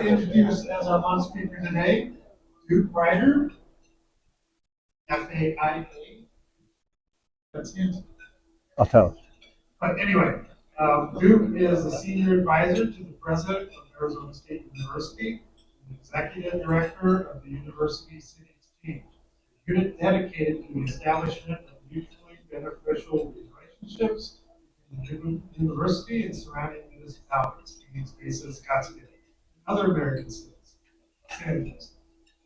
to introduce as our lunch speaker today, Duke Reiter, FAIA. That's it. I'll tell. But anyway, Duke is a senior advisor to the president of Arizona State University, and executive director of the University Cities team, a unit dedicated to the establishment of mutually beneficial relationships between the university and surrounding municipalities, 𝐀𝐫𝐲𝐳𝐚 𝐆𝐞𝐈𝐂, and other American states.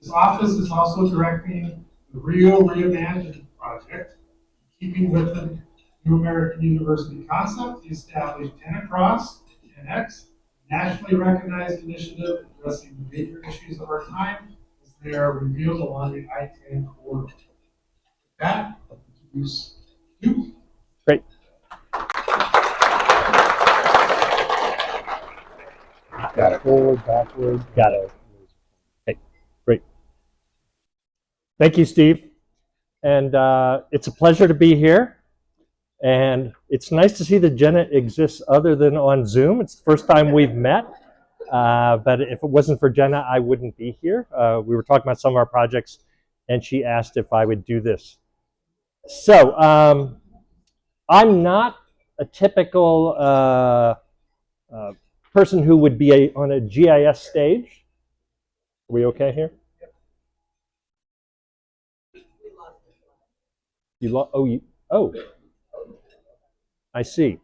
His office is also directing the Rio Reimagined project, keeping with the New American University concept. He established 10 Across, 10X, a nationally recognized initiative addressing the major issues of our time as they are revealed along the I-10 corridor. With that, I'll introduce you. Great. Got it. Forward, backward. Got it. Okay, great. Thank you, Steve. And it's a pleasure to be here. And it's nice to see that Jenna exists other than on Zoom. It's the first time we've met. But if it wasn't for Jenna, I wouldn't be here. We were talking about some of our projects, and she asked if I would do this. So I'm not a typical person who would be on a GIS stage. Are we okay here? You lost. Oh. I see.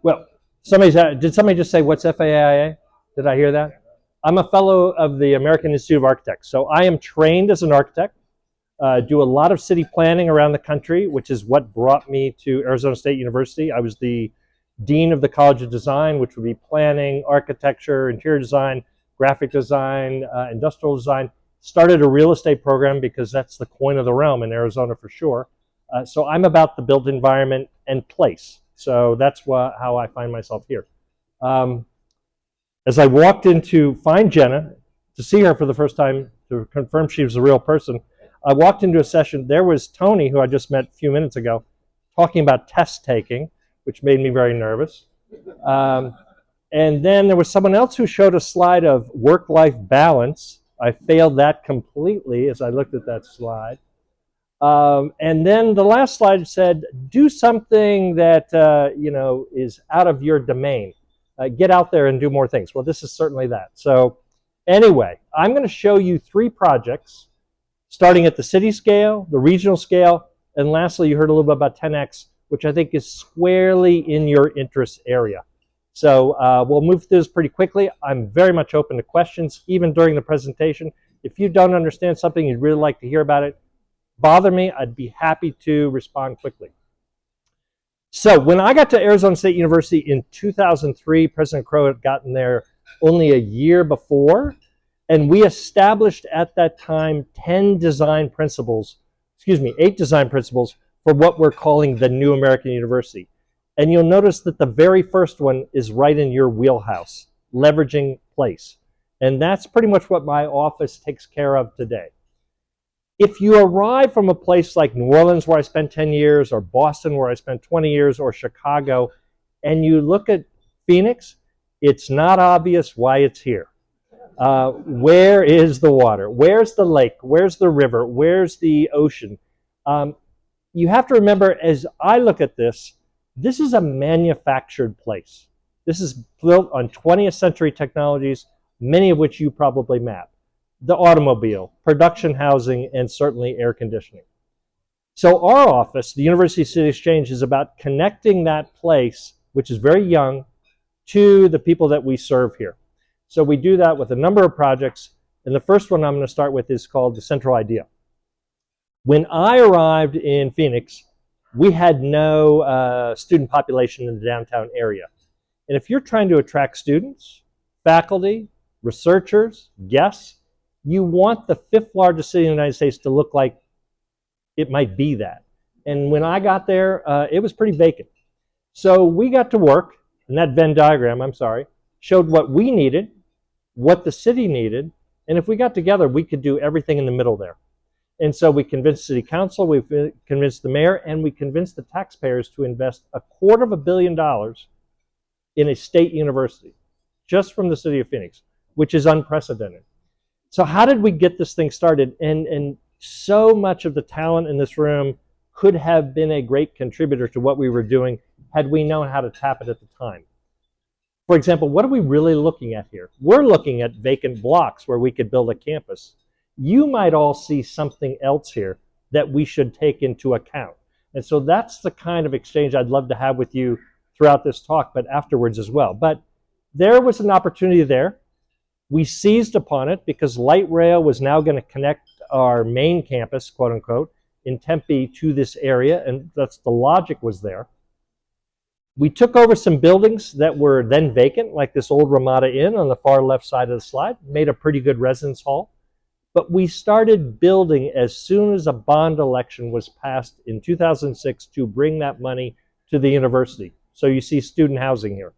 Well, did somebody just say, what's FAIA? Did I hear that? I'm a fellow of the American Institute of Architects. So I am trained as an architect, do a lot of city planning around the country, which is what brought me to Arizona State University. I was the dean of the College of Design, which would be planning, architecture, interior design, graphic design, industrial design. Started a real estate program because that's the coin of the realm in Arizona for sure. So I'm about the built environment and place. So that's how I find myself here. As I walked in to find Jenna, to see her for the first time, to confirm she was a real person, I walked into a session. There was Tony, who I just met a few minutes ago, talking about test taking, which made me very nervous. And then there was someone else who showed a slide of work-life balance. I failed that completely as I looked at that slide. And then the last slide said, do something that is out of your domain. Get out there and do more things. Well, this is certainly that. So anyway, I'm going to show you 3 projects, starting at the city scale, the regional scale, and lastly, you heard a little bit about 10X, which I think is squarely in your interest area. So we'll move through this pretty quickly. I'm very much open to questions, even during the presentation. If you don't understand something, you'd really like to hear about it, bother me. I'd be happy to respond quickly. So when I got to Arizona State University in 2003, President Crow had gotten there only a year before, and we established at that time 8 design principles for what we're calling the New American University. And you'll notice that the very first one is right in your wheelhouse, leveraging place. And that's pretty much what my office takes care of today. If you arrive from a place like New Orleans, where I spent 10 years, or Boston, where I spent 20 years, or Chicago, and you look at Phoenix, it's not obvious why it's here. Where is the water? Where's the lake? Where's the river? Where's the ocean? You have to remember, as I look at this, this is a manufactured place. This is built on 20th century technologies, many of which you probably map. The automobile, production housing, and certainly air conditioning. So our office, the University City Exchange, is about connecting that place, which is very young, to the people that we serve here. So we do that with a number of projects, and the first one I'm going to start with is called the Central Idea. When I arrived in Phoenix, we had no student population in the downtown area. And if you're trying to attract students, faculty, researchers, guests, you want the 5th largest city in the United States to look like it might be that. And when I got there, it was pretty vacant. So we got to work, and that Venn diagram, showed what we needed, what the city needed, and if we got together, we could do everything in the middle there. And so we convinced city council, we convinced the mayor, and we convinced the taxpayers to invest $250 million in a state university, just from the city of Phoenix, which is unprecedented. So how did we get this thing started? And so much of the talent in this room could have been a great contributor to what we were doing had we known how to tap it at the time. For example, what are we really looking at here? We're looking at vacant blocks where we could build a campus. You might all see something else here that we should take into account. And so that's the kind of exchange I'd love to have with you throughout this talk, but afterwards as well. But there was an opportunity there. We seized upon it because light rail was now going to connect our main campus, quote unquote, in Tempe to this area, and that's the logic was there. We took over some buildings that were then vacant, like this old Ramada Inn on the far left side of the slide, made a pretty good residence hall. But we started building as soon as a bond election was passed in 2006 to bring that money to the university. So you see student housing here.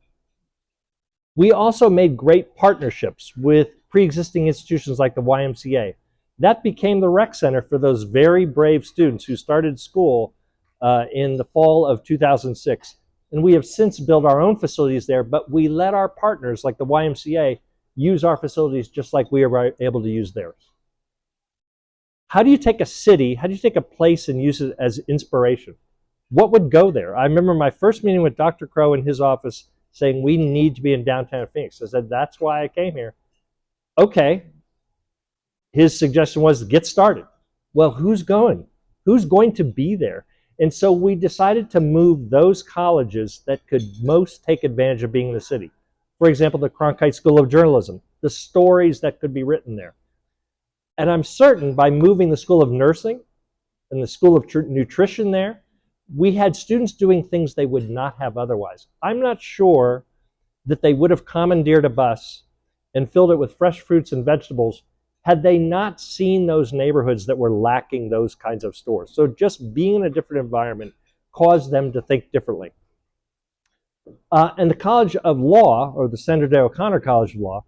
We also made great partnerships with pre-existing institutions like the YMCA. That became the rec center for those very brave students who started school in the fall of 2006. And we have since built our own facilities there, but we let our partners like the YMCA use our facilities just like we were able to use theirs. How do you take a city, how do you take a place and use it as inspiration? What would go there? I remember my first meeting with Dr. Crow in his office saying we need to be in downtown Phoenix. I said, that's why I came here. Okay. His suggestion was get started. Well, who's going? Who's going to be there? And so we decided to move those colleges that could most take advantage of being in the city. For example, the Cronkite School of Journalism, the stories that could be written there. And I'm certain by moving the School of Nursing and the School of Nutrition there, we had students doing things they would not have otherwise. I'm not sure that they would have commandeered a bus and filled it with fresh fruits and vegetables had they not seen those neighborhoods that were lacking those kinds of stores. So just being in a different environment caused them to think differently. And the College of Law, or the Sandra Day O'Connor College of Law,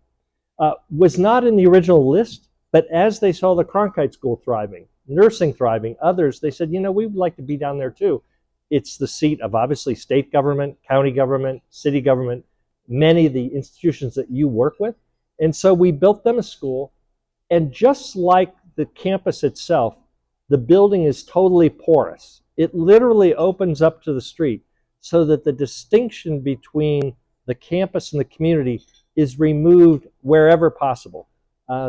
was not in the original list, but as they saw the Cronkite School thriving, nursing thriving, others, they said, you know, we would like to be down there too. It's the seat of obviously state government, county government, city government, many of the institutions that you work with. And so we built them a school. And just like the campus itself, the building is totally porous. It literally opens up to the street so that the distinction between the campus and the community is removed wherever possible.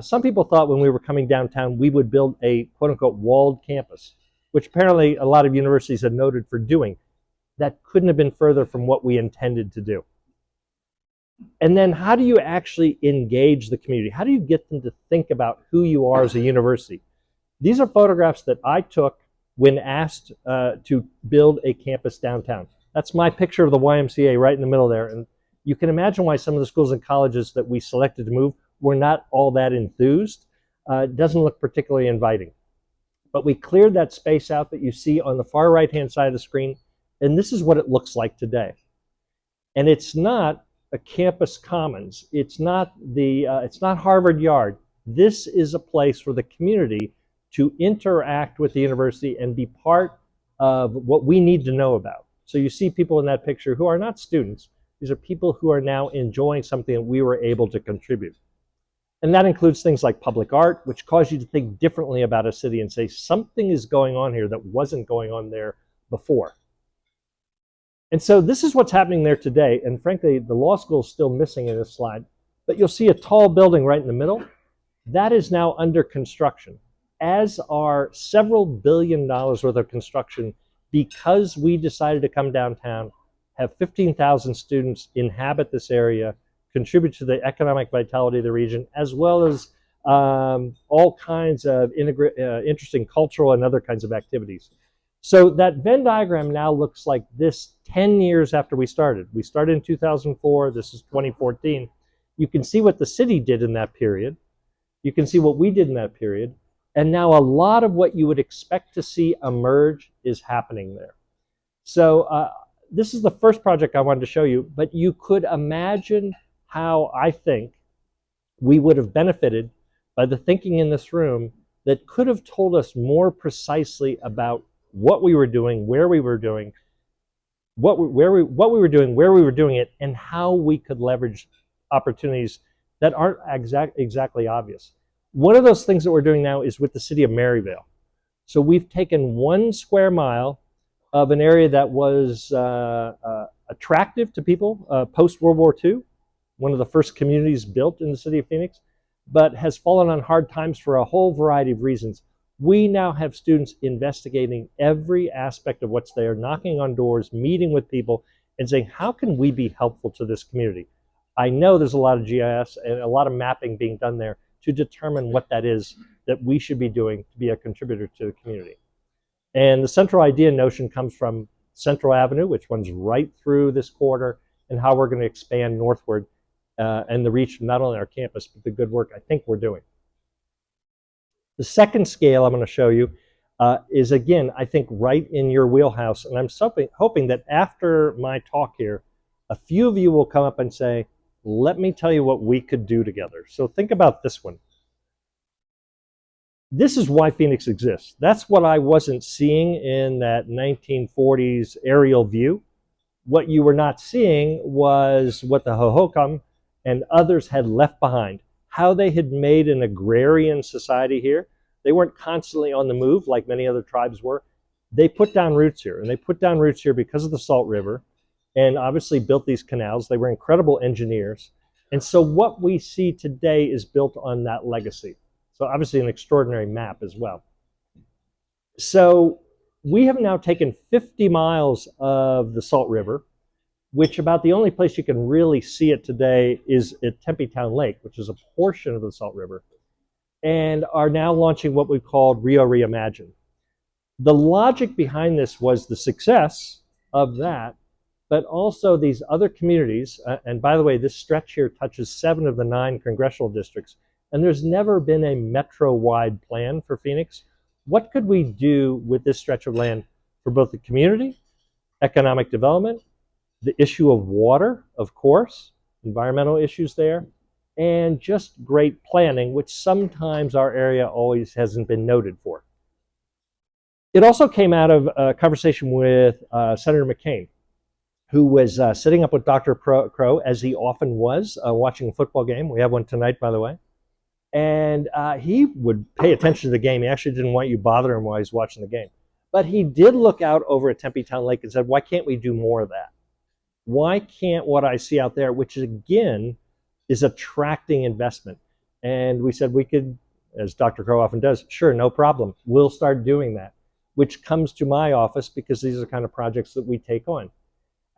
Some people thought when we were coming downtown, we would build a quote-unquote walled campus, which apparently a lot of universities had noted for doing. That couldn't have been further from what we intended to do. And then how do you actually engage the community? How do you get them to think about who you are as a university? These are photographs that I took when asked to build a campus downtown. That's my picture of the YMCA right in the middle there. And you can imagine why some of the schools and colleges that we selected to move were not all that enthused. It doesn't look particularly inviting. But we cleared that space out that you see on the far right-hand side of the screen, and this is what it looks like today. And it's not a campus commons. It's not Harvard Yard. This is a place for the community to interact with the university and be part of what we need to know about. So you see people in that picture who are not students. These are people who are now enjoying something that we were able to contribute. And that includes things like public art, which cause you to think differently about a city and say something is going on here that wasn't going on there before. And so this is what's happening there today. And frankly, the law school is still missing in this slide. But you'll see a tall building right in the middle. That is now under construction, as are several $1 billion worth of construction, because we decided to come downtown, have 15,000 students inhabit this area, contribute to the economic vitality of the region, as well as all kinds of interesting cultural and other kinds of activities. So that Venn diagram now looks like this 10 years after we started. We started in 2004, this is 2014. You can see what the city did in that period. You can see what we did in that period. And now a lot of what you would expect to see emerge is happening there. So this is the first project I wanted to show you, but you could imagine how I think we would have benefited by the thinking in this room that could have told us more precisely about what we were doing, where we were doing, what we were doing, where we were doing it, and how we could leverage opportunities that aren't exactly obvious. One of those things that we're doing now is with the city of Maryvale. So we've taken 1 square mile of an area that was attractive to people post-World War II, one of the first communities built in the city of Phoenix, but has fallen on hard times for a whole variety of reasons. We now have students investigating every aspect of what's there, knocking on doors, meeting with people, and saying, how can we be helpful to this community? I know there's a lot of GIS and a lot of mapping being done there to determine what that is that we should be doing to be a contributor to the community. And the central idea notion comes from Central Avenue, which runs right through this corridor, and how we're going to expand northward and the reach of not only our campus, but the good work I think we're doing. The second scale I'm going to show you is, again, I think right in your wheelhouse. And I'm hoping that after my talk here, a few of you will come up and say, let me tell you what we could do together. So think about this one. This is why Phoenix exists. That's what I wasn't seeing in that 1940s aerial view. What you were not seeing was what the Hohokam and others had left behind, how they had made an agrarian society here. They weren't constantly on the move like many other tribes were. They put down roots here, and they put down roots here because of the Salt River, and obviously built these canals. They were incredible engineers. And so what we see today is built on that legacy. So obviously an extraordinary map as well. So we have now taken 50 miles of the Salt River, which about the only place you can really see it today is at Tempe-Town Lake, which is a portion of the Salt River, and are now launching what we called Rio Reimagined. The logic behind this was the success of that, but also these other communities, and by the way, this stretch here touches 7 of the 9 congressional districts, and there's never been a metro-wide plan for Phoenix. What could we do with this stretch of land for both the community, economic development, the issue of water, of course, environmental issues there, and just great planning, which sometimes our area always hasn't been noted for. It also came out of a conversation with Senator McCain, who was sitting up with Dr. Crow, as he often was, watching a football game. We have one tonight, by the way. And he would pay attention to the game. He actually didn't want you bothering him while he's watching the game. But he did look out over at Tempe-Town Lake and said, why can't we do more of that? Why can't what I see out there, which again is attracting investment? And we said we could, as Dr. Crow often does, sure, no problem. We'll start doing that, which comes to my office because these are the kind of projects that we take on.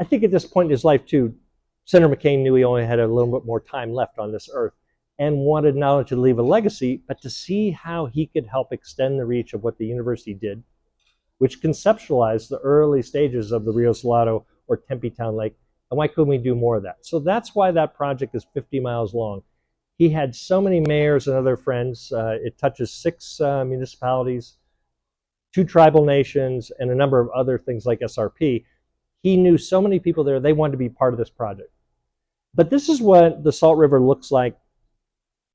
I think at this point in his life, too, Senator McCain knew he only had a little bit more time left on this earth and wanted not only to leave a legacy, but to see how he could help extend the reach of what the university did, which conceptualized the early stages of the Rio Salado or Tempe-Town Lake, and why couldn't we do more of that? So that's why that project is 50 miles long. He had so many mayors and other friends. It touches 6 municipalities, 2 tribal nations, and a number of other things like SRP. He knew so many people there, they wanted to be part of this project. But this is what the Salt River looks like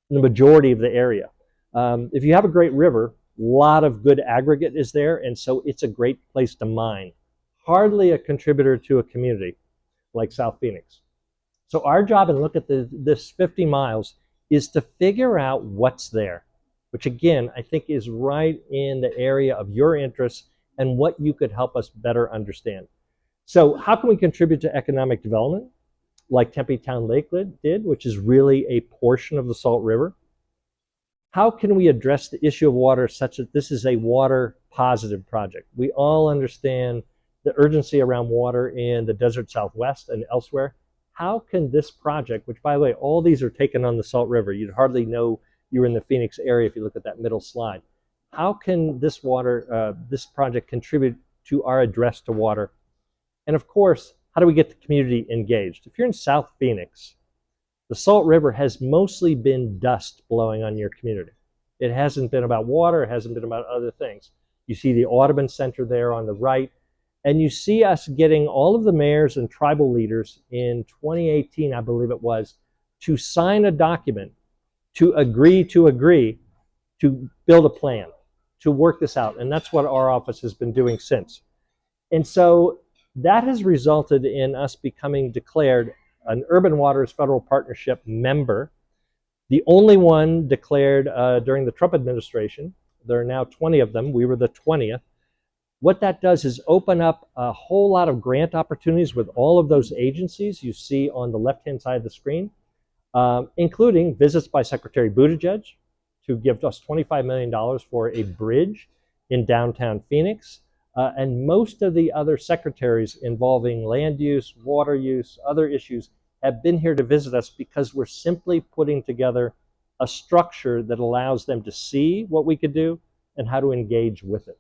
in the majority of the area. If you have a great river, a lot of good aggregate is there, and so it's a great place to mine. Hardly a contributor to a community like South Phoenix. So our job, and look at this 50 miles, is to figure out what's there, which again, I think is right in the area of your interests and what you could help us better understand. So how can we contribute to economic development like Tempe-Town Lake did, which is really a portion of the Salt River? How can we address the issue of water such that this is a water positive project? We all understand the urgency around water in the desert Southwest and elsewhere. How can this project, which by the way, all these are taken on the Salt River, you'd hardly know you're in the Phoenix area if you look at that middle slide. How can this this project contribute to our address to water? And of course, how do we get the community engaged? If you're in South Phoenix, the Salt River has mostly been dust blowing on your community. It hasn't been about water, it hasn't been about other things. You see the Audubon Center there on the right, and you see us getting all of the mayors and tribal leaders in 2018, I believe it was, to sign a document to agree to build a plan, to work this out. And that's what our office has been doing since. And so that has resulted in us becoming declared an Urban Waters Federal Partnership member, the only one declared during the Trump administration. There are now 20 of them. We were the 20th. What that does is open up a whole lot of grant opportunities with all of those agencies you see on the left-hand side of the screen, including visits by Secretary Buttigieg to give us $25 million for a bridge in downtown Phoenix, and most of the other secretaries involving land use, water use, other issues have been here to visit us because we're simply putting together a structure that allows them to see what we could do and how to engage with it.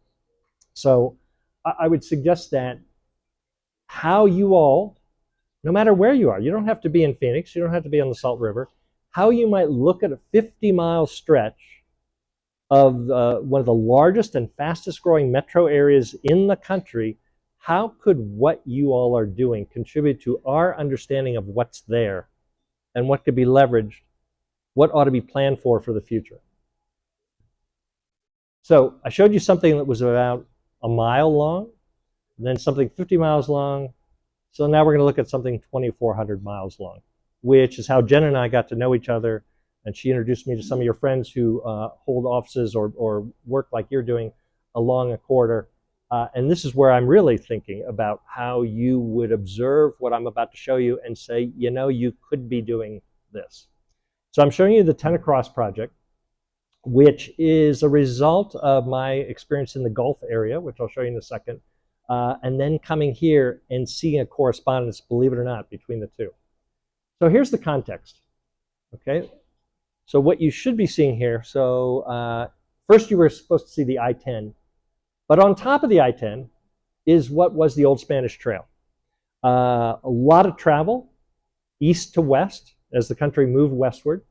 So I would suggest that how you all, no matter where you are, you don't have to be in Phoenix, you don't have to be on the Salt River, how you might look at a 50-mile stretch of one of the largest and fastest growing metro areas in the country. How could what you all are doing contribute to our understanding of what's there and what could be leveraged, what ought to be planned for the future? So I showed you something that was about a mile long, then something 50 miles long. So now we're going to look at something 2,400 miles long, which is how Jen and I got to know each other. And she introduced me to some of your friends who hold offices or work like you're doing along a corridor. And this is where I'm really thinking about how you would observe what I'm about to show you and say, you know, you could be doing this. So I'm showing you the 10 Across project, which is a result of my experience in the Gulf area, which I'll show you in a second, and then coming here and seeing a correspondence, believe it or not, between the two. So here's the context, okay? So what you should be seeing here, so first you were supposed to see the I-10, but on top of the I-10 is what was the old Spanish Trail. A lot of travel, east to west, as the country moved westward.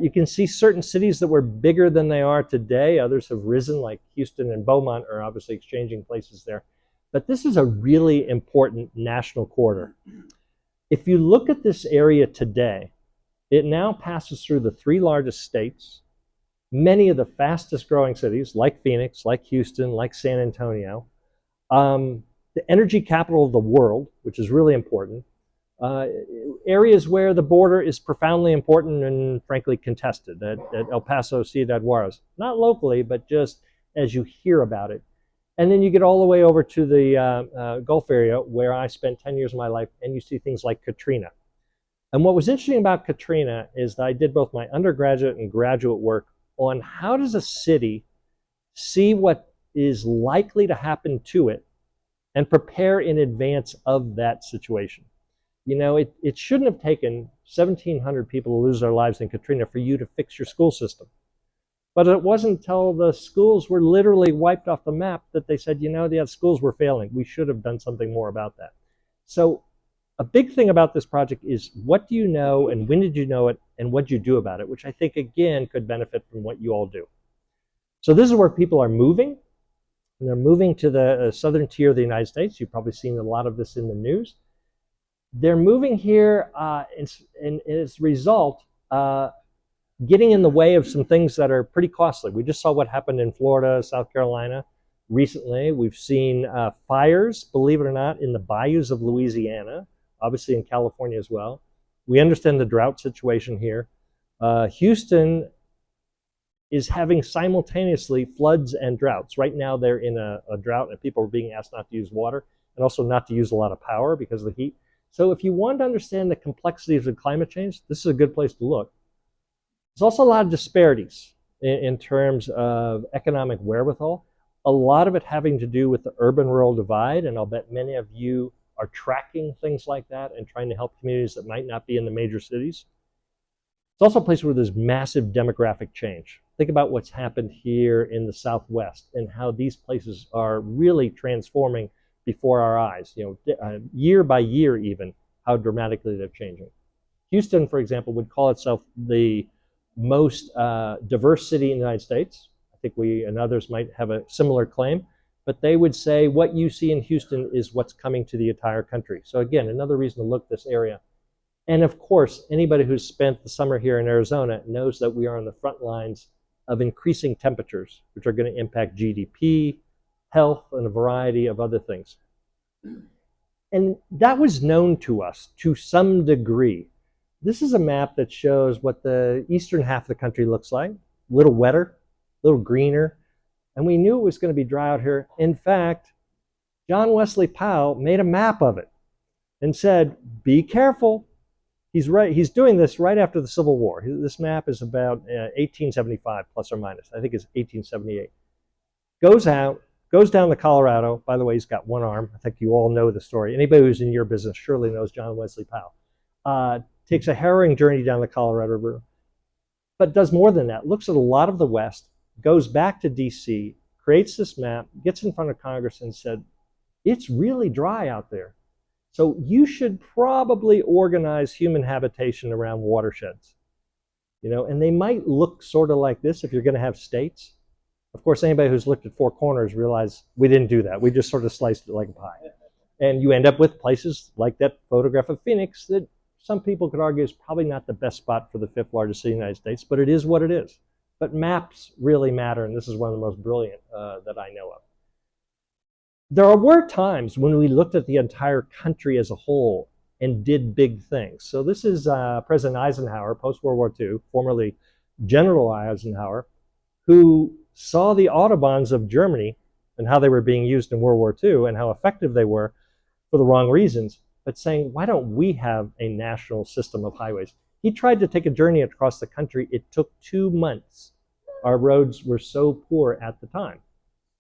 You can see certain cities that were bigger than they are today. Others have risen, like Houston and Beaumont are obviously exchanging places there. But this is a really important national corridor. If you look at this area today, it now passes through the 3 largest states, many of the fastest growing cities, like Phoenix, like Houston, like San Antonio, the energy capital of the world, which is really important, areas where the border is profoundly important and frankly contested, at El Paso, Ciudad Juarez. Not locally, but just as you hear about it. And then you get all the way over to the Gulf area where I spent 10 years of my life, and you see things like Katrina. And what was interesting about Katrina is that I did both my undergraduate and graduate work on how does a city see what is likely to happen to it and prepare in advance of that situation. You know, it shouldn't have taken 1,700 people to lose their lives in Katrina for you to fix your school system. But it wasn't until the schools were literally wiped off the map that they said, you know, the schools were failing. We should have done something more about that. So a big thing about this project is what do you know and when did you know it and what did you do about it, which I think, again, could benefit from what you all do. So this is where people are moving. And they're moving to the southern tier of the United States. You've probably seen a lot of this in the news. They're moving here, and as a result, getting in the way of some things that are pretty costly. We just saw what happened in Florida, South Carolina recently. We've seen fires, believe it or not, in the bayous of Louisiana, obviously in California as well. We understand the drought situation here. Houston is having simultaneously floods and droughts. Right now they're in a drought and people are being asked not to use water and also not to use a lot of power because of the heat. So if you want to understand the complexities of climate change, this is a good place to look. There's also a lot of disparities in terms of economic wherewithal, a lot of it having to do with the urban-rural divide, and I'll bet many of you are tracking things like that and trying to help communities that might not be in the major cities. It's also a place where there's massive demographic change. Think about what's happened here in the Southwest and how these places are really transforming before our eyes, you know, year by year even, how dramatically they're changing. Houston, for example, would call itself the most diverse city in the United States. I think we and others might have a similar claim, but they would say what you see in Houston is what's coming to the entire country. So again, another reason to look at this area. And of course, anybody who's spent the summer here in Arizona knows that we are on the front lines of increasing temperatures, which are going to impact GDP, health, and a variety of other things. And that was known to us to some degree. This is a map that shows what the eastern half of the country looks like, a little wetter, a little greener, and we knew it was going to be dry out here. In fact, John Wesley Powell made a map of it and said, be careful. He's doing this right after the Civil War. This map is about 1875 plus or minus. I think it's 1878. Goes out, goes down the Colorado. By the way, he's got one arm. I think you all know the story. Anybody who's in your business surely knows John Wesley Powell. Takes a harrowing journey down the Colorado River, but does more than that. Looks at a lot of the West, goes back to DC, creates this map, gets in front of Congress and said, it's really dry out there. So you should probably organize human habitation around watersheds. And they might look sort of like this if you're going to have states. Of course, anybody who's looked at Four Corners realizes we didn't do that. We just sort of sliced it like a pie. And you end up with places like that photograph of Phoenix that some people could argue is probably not the best spot for the 5th largest city in the United States, but it is what it is. But maps really matter, and this is one of the most brilliant that I know of. There were times when we looked at the entire country as a whole and did big things. So this is President Eisenhower, post-World War II, formerly General Eisenhower, who saw the Autobahns of Germany and how they were being used in World War II and how effective they were for the wrong reasons, but saying, why don't we have a national system of highways? He tried to take a journey across the country. It took 2 months. Our roads were so poor at the time.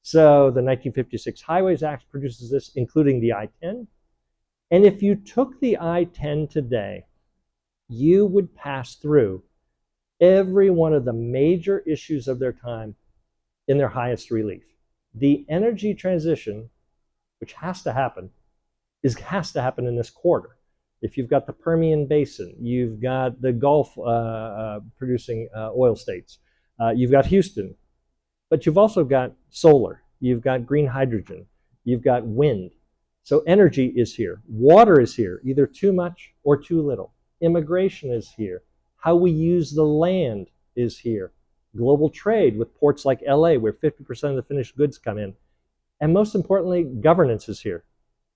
So the 1956 Highways Act produces this, including the I-10. And if you took the I-10 today, you would pass through every one of the major issues of their time in their highest relief. The energy transition, which has to happen in this corridor. If you've got the Permian Basin, you've got the Gulf producing oil states, you've got Houston, but you've also got solar, you've got green hydrogen, you've got wind. So energy is here. Water is here, either too much or too little. Immigration is here. How we use the land is here. Global trade with ports like LA, where 50% of the finished goods come in. And most importantly, governance is here.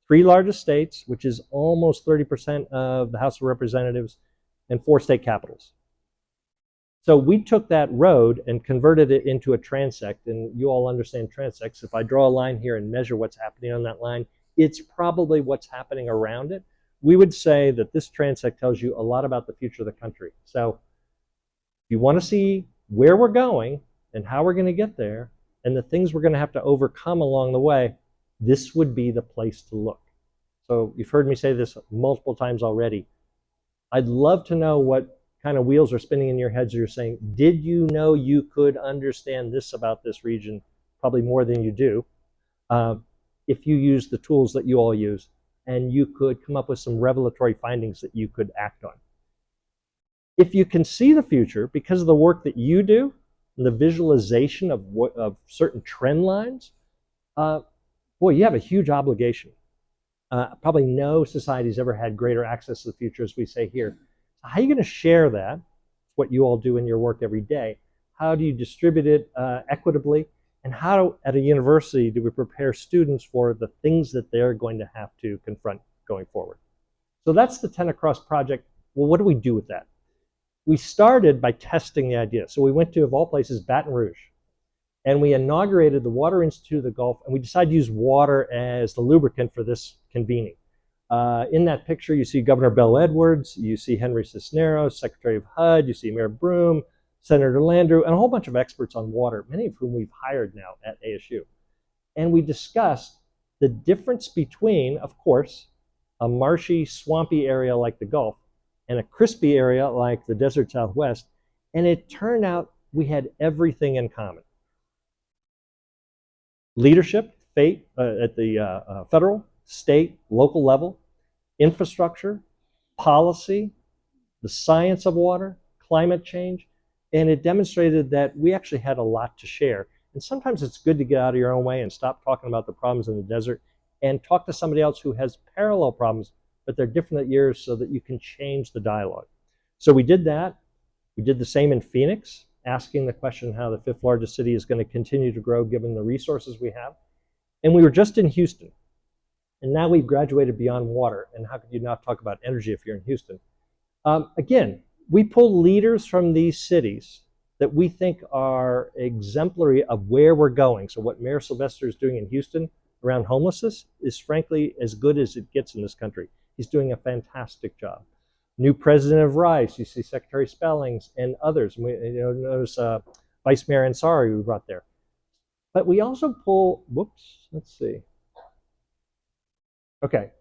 3 largest states, which is almost 30% of the House of Representatives, and 4 state capitals. So we took that road and converted it into a transect, and you all understand transects. If I draw a line here and measure what's happening on that line, it's probably what's happening around it. We would say that this transect tells you a lot about the future of the country. So if you want to see where we're going and how we're going to get there and the things we're going to have to overcome along the way, this would be the place to look. So you've heard me say this multiple times already. I'd love to know what kind of wheels are spinning in your heads. You're saying, did you know you could understand this about this region? Probably more than you do. If you use the tools that you all use, and you could come up with some revelatory findings that you could act on. If you can see the future because of the work that you do, and the visualization of certain trend lines, boy, you have a huge obligation. Probably no society's ever had greater access to the future, as we say here. How are you going to share that? What you all do in your work every day. How do you distribute it equitably? And how, at a university, do we prepare students for the things that they're going to have to confront going forward? So that's the 10 Across project. Well, what do we do with that? We started by testing the idea. So we went to, of all places, Baton Rouge. And we inaugurated the Water Institute of the Gulf, and we decided to use water as the lubricant for this convening. In that picture, you see Governor Bell Edwards, you see Henry Cisneros, Secretary of HUD, you see Mayor Broome, Senator Landrieu, and a whole bunch of experts on water, many of whom we've hired now at ASU. And we discussed the difference between, of course, a marshy, swampy area like the Gulf and a crispy area like the desert Southwest. And it turned out we had everything in common. Leadership, fate at the federal, state, local level, infrastructure, policy, the science of water, climate change, and it demonstrated that we actually had a lot to share. And sometimes it's good to get out of your own way and stop talking about the problems in the desert and talk to somebody else who has parallel problems, but they're different at yours so that you can change the dialogue. So we did that. We did the same in Phoenix. asking the question how the fifth largest city is going to continue to grow given the resources we have. And we were just in Houston. And now we've graduated beyond water. And how could you not talk about energy if you're in Houston? Again, we pull leaders from these cities that we think are exemplary of where we're going. So what Mayor Sylvester is doing in Houston around homelessness is frankly as good as it gets in this country. He's doing a fantastic job. New president of Rice, you see Secretary Spellings and others. We, notice Vice Mayor Ansari we brought there. But we also pull, whoops, let's see. Okay.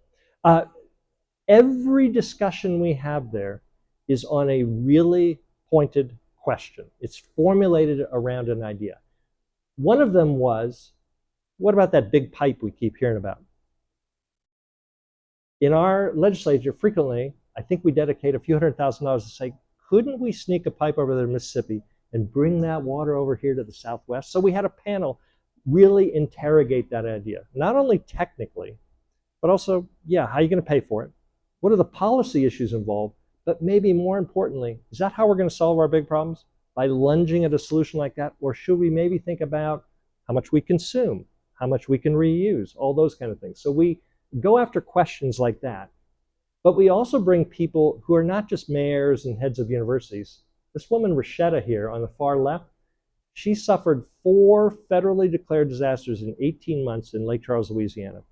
Every discussion we have there is on a really pointed question. It's formulated around an idea. One of them was, what about that big pipe we keep hearing about? In our legislature, frequently, I think we dedicate a few $100,000 to say, couldn't we sneak a pipe over the Mississippi and bring that water over here to the Southwest? So we had a panel really interrogate that idea, not only technically, but also, yeah, how are you going to pay for it? What are the policy issues involved? But maybe more importantly, is that how we're going to solve our big problems? By lunging at a solution like that? Or should we maybe think about how much we consume, how much we can reuse, all those kind of things. So we go after questions like that. But we also bring people who are not just mayors and heads of universities. This woman, Rashetta here on the far left, she suffered 4 federally declared disasters in 18 months in Lake Charles, Louisiana.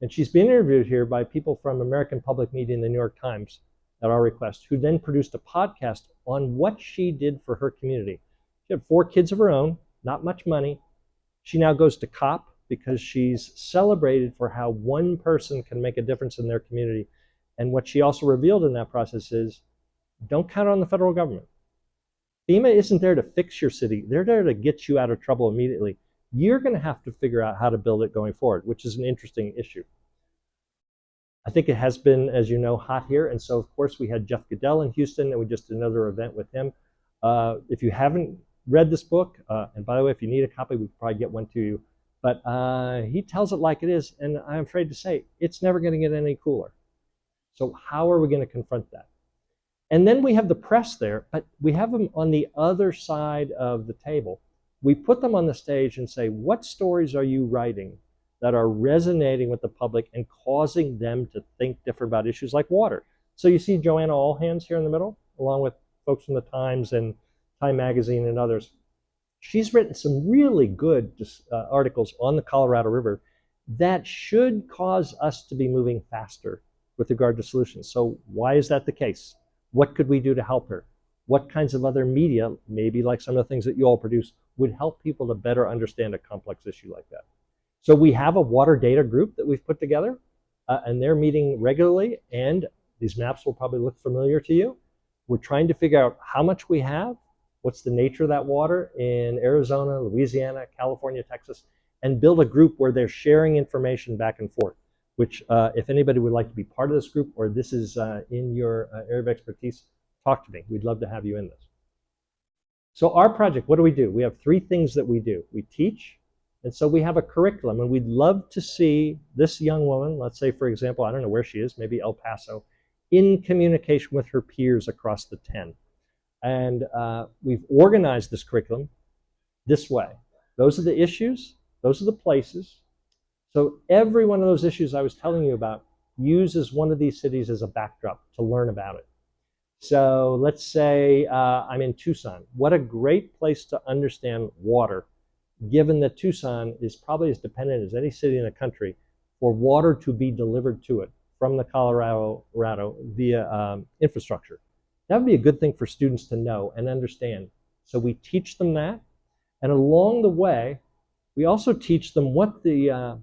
And she's been interviewed here by people from American Public Media and the New York Times at our request, who then produced a podcast on what she did for her community. She had 4 kids of her own, not much money. She now goes to COP because she's celebrated for how one person can make a difference in their community. And what she also revealed in that process is, don't count on the federal government. FEMA isn't there to fix your city. They're there to get you out of trouble immediately. You're going to have to figure out how to build it going forward, which is an interesting issue. I think it has been, as you know, hot here. And so, of course, we had Jeff Goodell in Houston, and we just did another event with him. If you haven't read this book, and by the way, if you need a copy, we could probably get one to you. But he tells it like it is, and I'm afraid to say, it's never going to get any cooler. So how are we going to confront that? And then we have the press there, but we have them on the other side of the table. We put them on the stage and say, what stories are you writing that are resonating with the public and causing them to think different about issues like water? So you see Joanna Allhands here in the middle, along with folks from the Times and Time Magazine and others. She's written some really good articles on the Colorado River that should cause us to be moving faster with regard to solutions. So why is that the case? What could we do to help her? What kinds of other media, maybe like some of the things that you all produce, would help people to better understand a complex issue like that? So we have a water data group that we've put together, and they're meeting regularly, and these maps will probably look familiar to you. We're trying to figure out how much we have, what's the nature of that water in Arizona, Louisiana, California, Texas, and build a group where they're sharing information back and forth, which if anybody would like to be part of this group, or this is in your area of expertise, talk to me. We'd love to have you in this. So our project, what do? We have 3 things that we do. We teach, and so we have a curriculum, and we'd love to see this young woman, let's say, for example, I don't know where she is, maybe El Paso, in communication with her peers across the 10. And we've organized this curriculum this way. Those are the issues, those are the places. So every one of those issues I was telling you about uses one of these cities as a backdrop to learn about it. So let's say I'm in Tucson. What a great place to understand water, given that Tucson is probably as dependent as any city in the country for water to be delivered to it from the Colorado via infrastructure. That would be a good thing for students to know and understand. So we teach them that. And along the way, we also teach them what the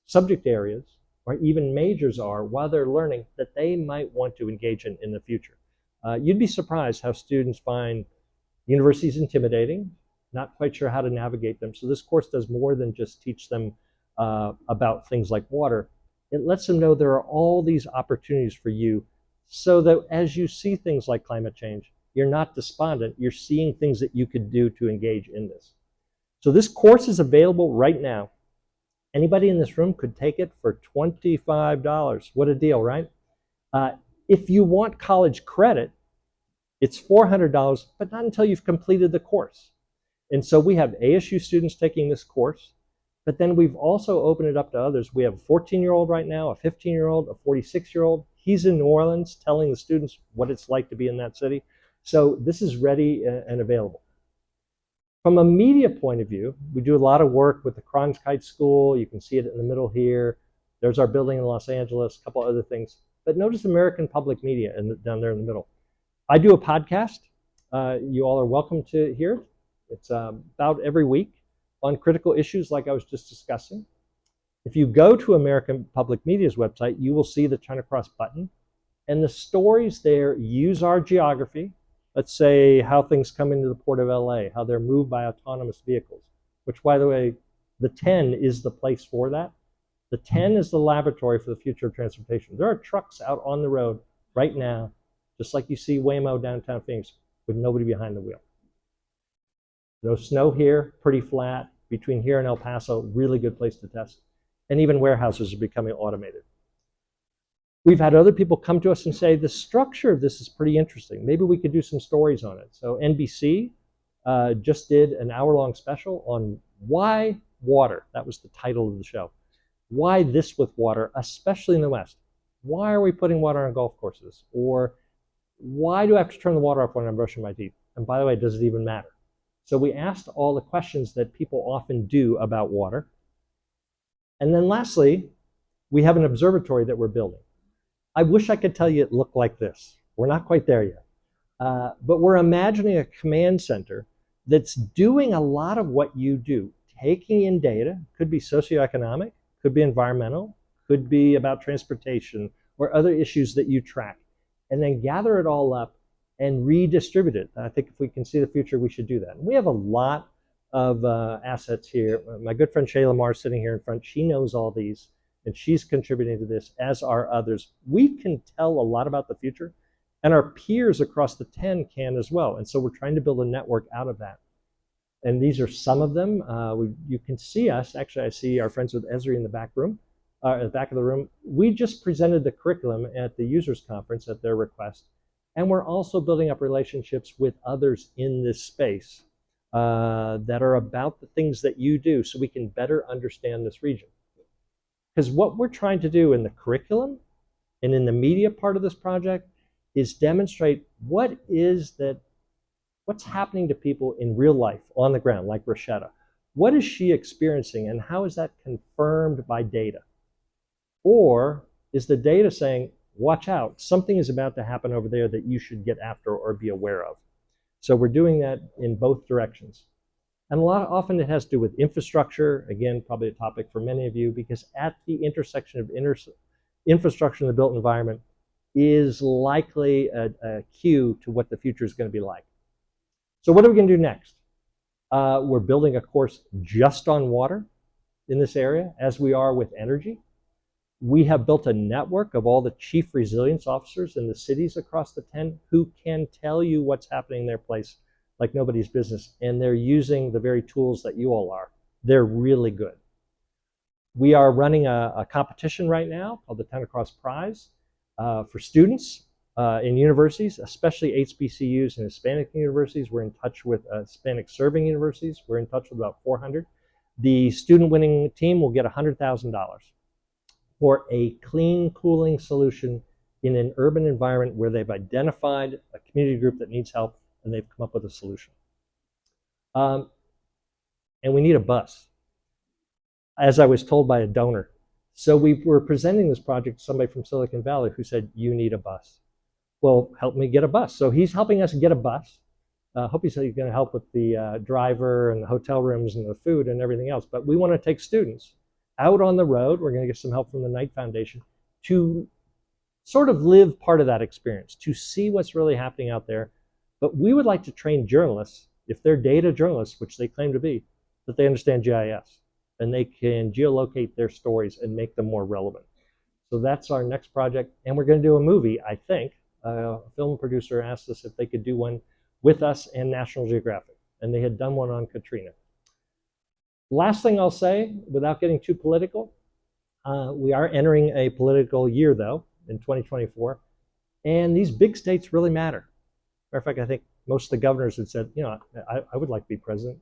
subject areas or even majors are while they're learning that they might want to engage in the future. You'd be surprised how students find universities intimidating, not quite sure how to navigate them. So this course does more than just teach them about things like water. It lets them know there are all these opportunities for you, so that as you see things like climate change, you're not despondent, you're seeing things that you could do to engage in this. So this course is available right now. Anybody in this room could take it for $25. What a deal, right? If you want college credit, It's $400, but not until you've completed the course. And so we have ASU students taking this course, but then we've also opened it up to others. We have a 14-year-old right now, a 15-year-old, a 46-year-old. He's in New Orleans telling the students what it's like to be in that city. So this is ready and available. From a media point of view, we do a lot of work with the 𝐀𝐫𝐢𝐳𝐸 School. You can see it in the middle here. There's our building in Los Angeles, a couple other things. But notice American Public Media down there in the middle. I do a podcast. You all are welcome to hear it. It's about every week on critical issues like I was just discussing. If you go to American Public Media's website, you will see the China Cross button. And the stories there use our geography. Let's say how things come into the Port of LA, how they're moved by autonomous vehicles, which, by the way, the 10 is the place for that. The 10 is the laboratory for the future of transportation. There are trucks out on the road right now, just like you see Waymo downtown Phoenix, with nobody behind the wheel. No snow here, pretty flat. Between here and El Paso, really good place to test. And even warehouses are becoming automated. We've had other people come to us and say, the structure of this is pretty interesting. Maybe we could do some stories on it. So NBC just did an hour-long special on why water. That was the title of the show. Why this with water, especially in the West? Why are we putting water on golf courses? Or why do I have to turn the water off when I'm brushing my teeth? And by the way, does it even matter? So we asked all the questions that people often do about water. And then lastly, we have an observatory that we're building. I wish I could tell you it looked like this. We're not quite there yet. But we're imagining a command center that's doing a lot of what you do, taking in data, could be socioeconomic, could be environmental, could be about transportation or other issues that you track, and then gather it all up and redistribute it. I think if we can see the future, we should do that. And we have a lot of assets here. My good friend Shayla Marr sitting here in front, she knows all these, and she's contributing to this, as are others. We can tell a lot about the future, and our peers across the 10 can as well. And so we're trying to build a network out of that. And these are some of them. You can see us. Actually, I see our friends with Esri in the back room, at the back of the room. We just presented the curriculum at the users conference at their request. And we're also building up relationships with others in this space that are about the things that you do, so we can better understand this region. Because what we're trying to do in the curriculum and in the media part of this project is demonstrate what's happening to people in real life on the ground, like Rashetta. What is she experiencing, and how is that confirmed by data? Or is the data saying, watch out, something is about to happen over there that you should get after or be aware of? So we're doing that in both directions. And often it has to do with infrastructure, again, probably a topic for many of you, because at the intersection of infrastructure and the built environment is likely a cue to what the future is going to be like. So what are we going to do next? We're building a course just on water in this area, as we are with energy. We have built a network of all the chief resilience officers in the cities across the 10 who can tell you what's happening in their place like nobody's business, and they're using the very tools that you all are. They're really good. We are running a competition right now called the China Cross Prize for students in universities, especially HBCUs and Hispanic universities. We're in touch with Hispanic serving universities. We're in touch with about 400. The student winning team will get $100,000 for a clean cooling solution in an urban environment where they've identified a community group that needs help, and they've come up with a solution. And we need a bus, as I was told by a donor. So we were presenting this project to somebody from Silicon Valley who said, you need a bus. Well, help me get a bus. So he's helping us get a bus. Hope he's going to help with the driver and the hotel rooms and the food and everything else. But we want to take students out on the road. We're going to get some help from the Knight Foundation to sort of live part of that experience, to see what's really happening out there. But we would like to train journalists, if they're data journalists, which they claim to be, that they understand GIS and they can geolocate their stories and make them more relevant. So that's our next project. And we're going to do a movie, I think. A film producer asked us if they could do one with us and National Geographic, and they had done one on Katrina. Last thing I'll say, without getting too political, we are entering a political year, though, in 2024, and these big states really matter. Matter of fact, I think most of the governors had said, you know, I would like to be president.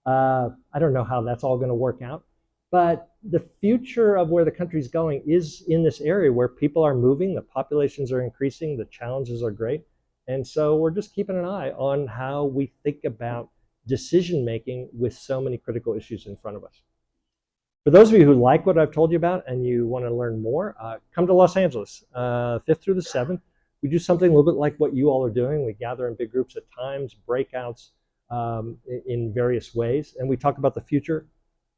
I don't know how that's all going to work out, but the future of where the country's going is in this area where people are moving, the populations are increasing, the challenges are great. And so we're just keeping an eye on how we think about decision making with so many critical issues in front of us. For those of you who like what I've told you about and you want to learn more, come to Los Angeles, 5th through the 7th. We do something a little bit like what you all are doing. We gather in big groups at times, breakouts in various ways, and we talk about the future.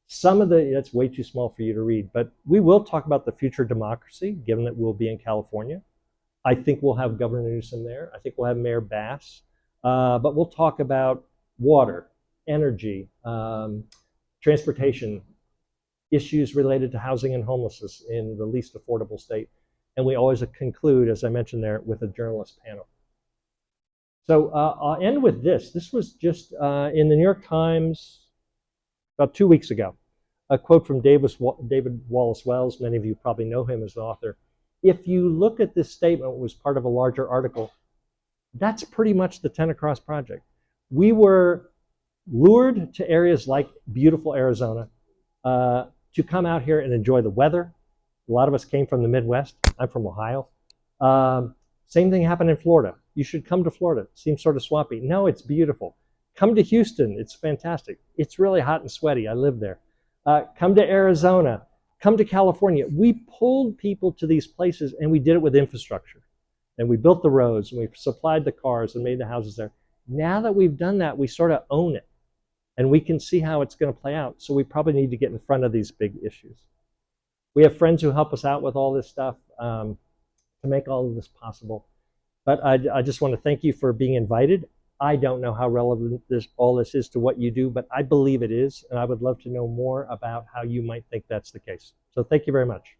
Some of that's way too small for you to read, but we will talk about the future of democracy, given that we'll be in California. I think we'll have Governor Newsom there. I think we'll have Mayor Bass. But we'll talk about water, energy, transportation, issues related to housing and homelessness in the least affordable state. And we always conclude, as I mentioned there, with a journalist panel. So I'll end with this. This was just in the New York Times about 2 weeks ago. A quote from David Wallace Wells. Many of you probably know him as an author. If you look at this statement, it was part of a larger article. That's pretty much the 10 Across Project. We were lured to areas like beautiful Arizona to come out here and enjoy the weather. A lot of us came from the Midwest. I'm from Ohio. Same thing happened in Florida. You should come to Florida. It seems sort of swampy. No, it's beautiful. Come to Houston. It's fantastic. It's really hot and sweaty. I live there. Come to Arizona. Come to California. We pulled people to these places, and we did it with infrastructure. And we built the roads, and we supplied the cars and made the houses there. Now that we've done that, we sort of own it. And we can see how it's going to play out. So we probably need to get in front of these big issues. We have friends who help us out with all this stuff to make all of this possible. But I just want to thank you for being invited. I don't know how relevant all this is to what you do, but I believe it is. And I would love to know more about how you might think that's the case. So thank you very much.